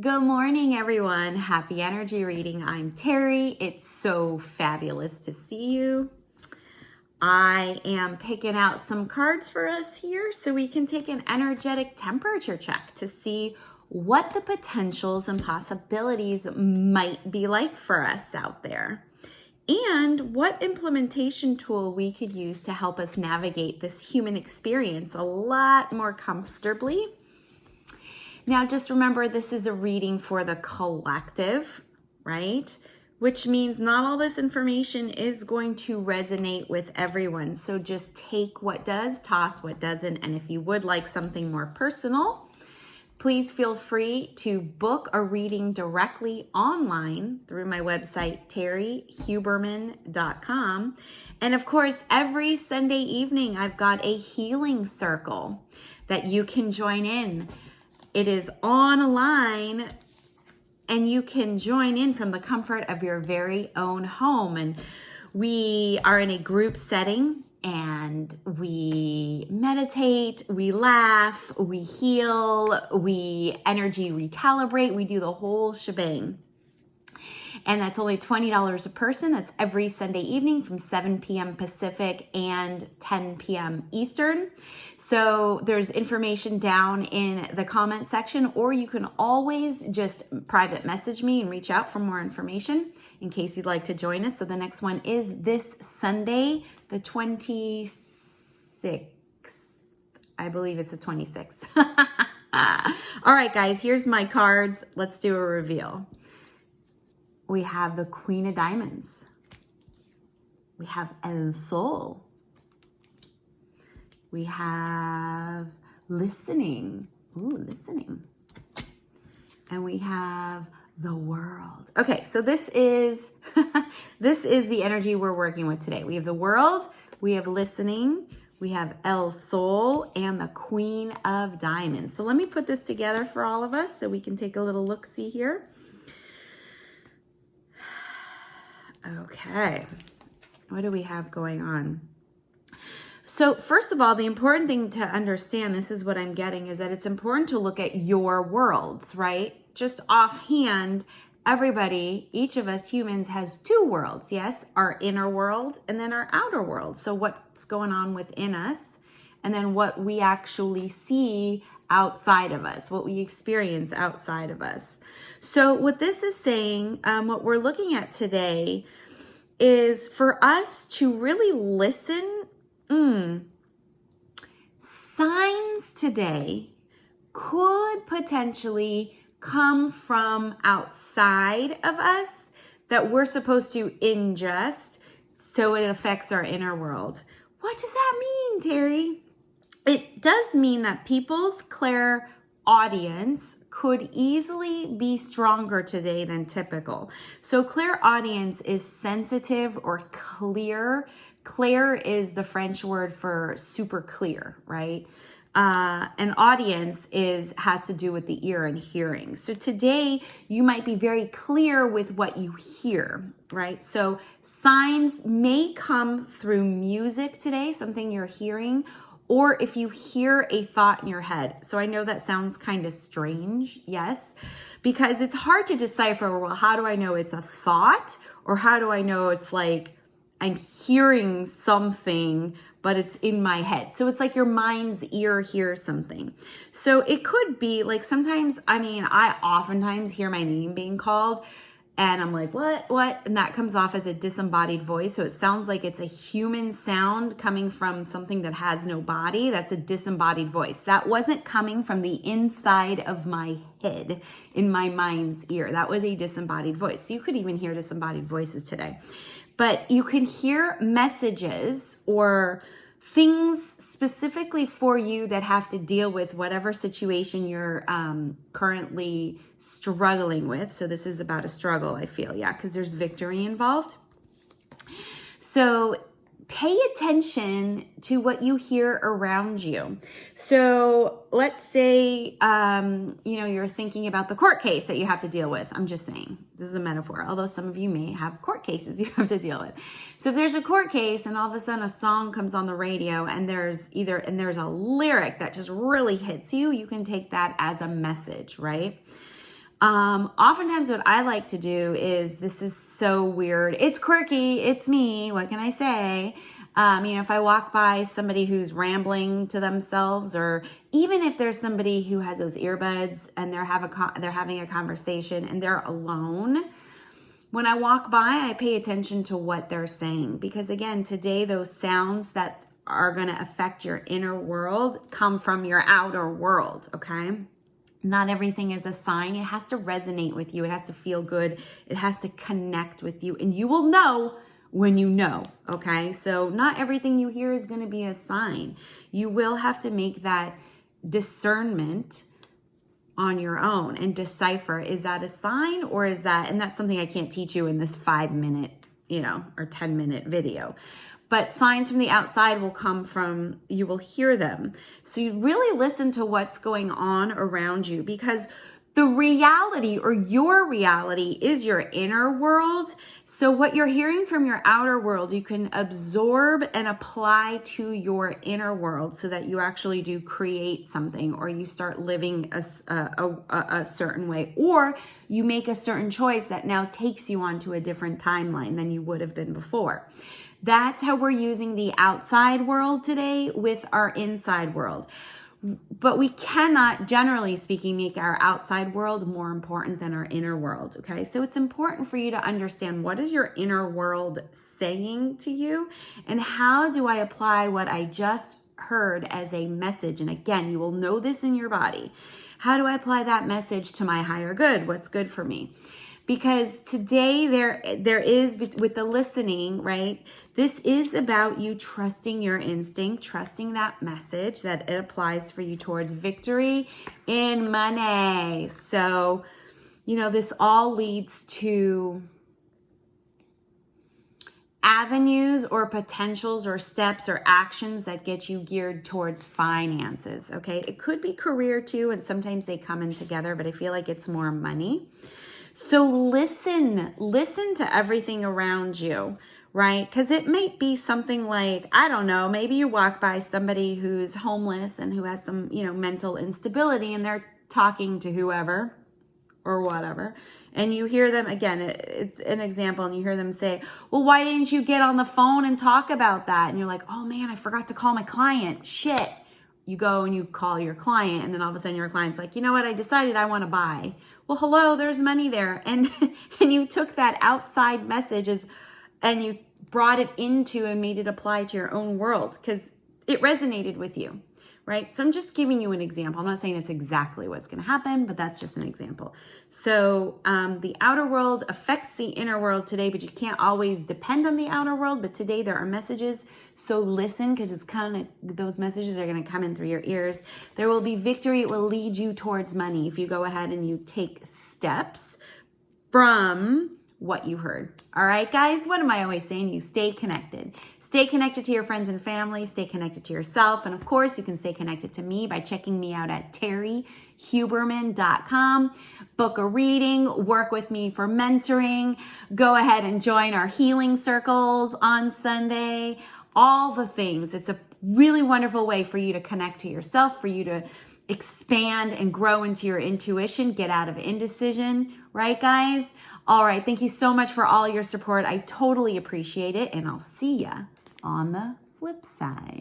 Good morning, everyone. Happy energy reading. I'm Terry. It's so fabulous to see you. I am picking out some cards for us here so we can take an energetic temperature check to see what the potentials and possibilities might be like for us out there, and what implementation tool we could use to help us navigate this human experience a lot more comfortably. Now, just remember, this is a reading for the collective, right? Which means not all this information is going to resonate with everyone. So just take what does, toss what doesn't. And if you would like something more personal, please feel free to book a reading directly online through my website, terriehuberman.com. And of course, every Sunday evening, I've got a healing circle that you can join in. It is online, and you can join in from the comfort of your very own home. And we are in a group setting, and we meditate, we laugh, we heal, we energy recalibrate, we do the whole shebang. And that's only $20 a person. That's every Sunday evening from 7 p.m. Pacific and 10 p.m. Eastern. So there's information down in the comment section, or you can always just private message me and reach out for more information in case you'd like to join us. So the next one is this Sunday, the 26th. I believe it's the 26th. All right, guys, here's my cards. Let's do a reveal. We have the Queen of Diamonds. We have El Sol. We have listening. Ooh, listening. And we have the World. Okay, so this is this is the energy we're working with today. We have the World, we have listening, we have El Sol, and the Queen of Diamonds. So let me put this together for all of us so we can take a little look-see here. Okay, what do we have going on? So first of all, the important thing to understand, this is what I'm getting, is that it's important to look at your worlds, right? Just offhand, everybody, each of us humans has two worlds, yes? Our inner world and then our outer world. So what's going on within us, and then what we actually see outside of us, what we experience outside of us. So what this is saying, what we're looking at today is for us to really listen. Signs today could potentially come from outside of us that we're supposed to ingest, so it affects our inner world. What does that mean, Terry? It does mean that people's clairaudience could easily be stronger today than typical. So clairaudience is sensitive or clear. Clair is the French word for super clear, right? An audience has to do with the ear and hearing. So today you might be very clear with what you hear, right? So signs may come through music today, something you're hearing, or if you hear a thought in your head. So I know that sounds kind of strange, yes, because it's hard to decipher, well, how do I know it's a thought? Or how do I know it's like I'm hearing something, but it's in my head? So it's like your mind's ear hears something. So it could be like sometimes, I oftentimes hear my name being called, and I'm like, what? And that comes off as a disembodied voice. So it sounds like it's a human sound coming from something that has no body. That's a disembodied voice. That wasn't coming from the inside of my head, in my mind's ear. That was a disembodied voice. So you could even hear disembodied voices today. But you can hear messages or things specifically for you that have to deal with whatever situation you're currently struggling with. So this is about a struggle, I feel, yeah, because there's victory involved. So pay attention to what you hear around you. So let's say, you're thinking about the court case that you have to deal with. I'm just saying, this is a metaphor, although some of you may have court cases you have to deal with. So if there's a court case and all of a sudden a song comes on the radio and there's a lyric that just really hits you, you can take that as a message, right? Oftentimes what I like to do is, this is so weird. It's quirky. It's me. What can I say? If I walk by somebody who's rambling to themselves, or even if there's somebody who has those earbuds and they're having a conversation and they're alone, when I walk by, I pay attention to what they're saying, because again, today, those sounds that are going to affect your inner world come from your outer world. Okay. Not everything is a sign. It has to resonate with you. It has to feel good. It has to connect with you, and you will know when you know. Okay. So not everything you hear is going to be a sign. You will have to make that discernment on your own and decipher, is that a sign or is that, and that's something I can't teach you in this 5-minute, or 10-minute video. But signs from the outside will come from, you will hear them. So you really listen to what's going on around you, because the reality, or your reality, is your inner world. So what you're hearing from your outer world, you can absorb and apply to your inner world, so that you actually do create something, or you start living a certain way, or you make a certain choice that now takes you onto a different timeline than you would have been before. That's how we're using the outside world today with our inside world. But we cannot, generally speaking, make our outside world more important than our inner world, okay? So it's important for you to understand, what is your inner world saying to you, and how do I apply what I just heard as a message? And again, you will know this in your body. How do I apply that message to my higher good? What's good for me? Because today there is, with the listening, right? This is about you trusting your instinct, trusting that message that it applies for you towards victory in money. So, this all leads to avenues or potentials or steps or actions that get you geared towards finances, okay? It could be career too, and sometimes they come in together, but I feel like it's more money. So listen to everything around you, right? Because it might be something like, I don't know, maybe you walk by somebody who's homeless and who has some, mental instability, and they're talking to whoever or whatever. And you hear them, again, it's an example, and you hear them say, well, why didn't you get on the phone and talk about that? And you're like, oh man, I forgot to call my client. Shit. You go and you call your client, and then all of a sudden your client's like, you know what? I decided I want to buy. Well, hello, there's money there. And you took that outside message and you brought it into and made it apply to your own world, because it resonated with you, right? So I'm just giving you an example. I'm not saying that's exactly what's going to happen, but that's just an example. So the outer world affects the inner world today, but you can't always depend on the outer world. But today there are messages. So listen, because it's kind of, those messages are going to come in through your ears. There will be victory. It will lead you towards money if you go ahead and you take steps from what you heard. All right, guys, what am I always saying? You stay connected. Stay connected to your friends and family. Stay connected to yourself. And of course, you can stay connected to me by checking me out at terriehuberman.com. Book a reading, work with me for mentoring. Go ahead and join our healing circles on Sunday. All the things. It's a really wonderful way for you to connect to yourself, for you to expand and grow into your intuition, get out of indecision, right, guys? All right, thank you so much for all your support. I totally appreciate it, and I'll see ya on the flip side.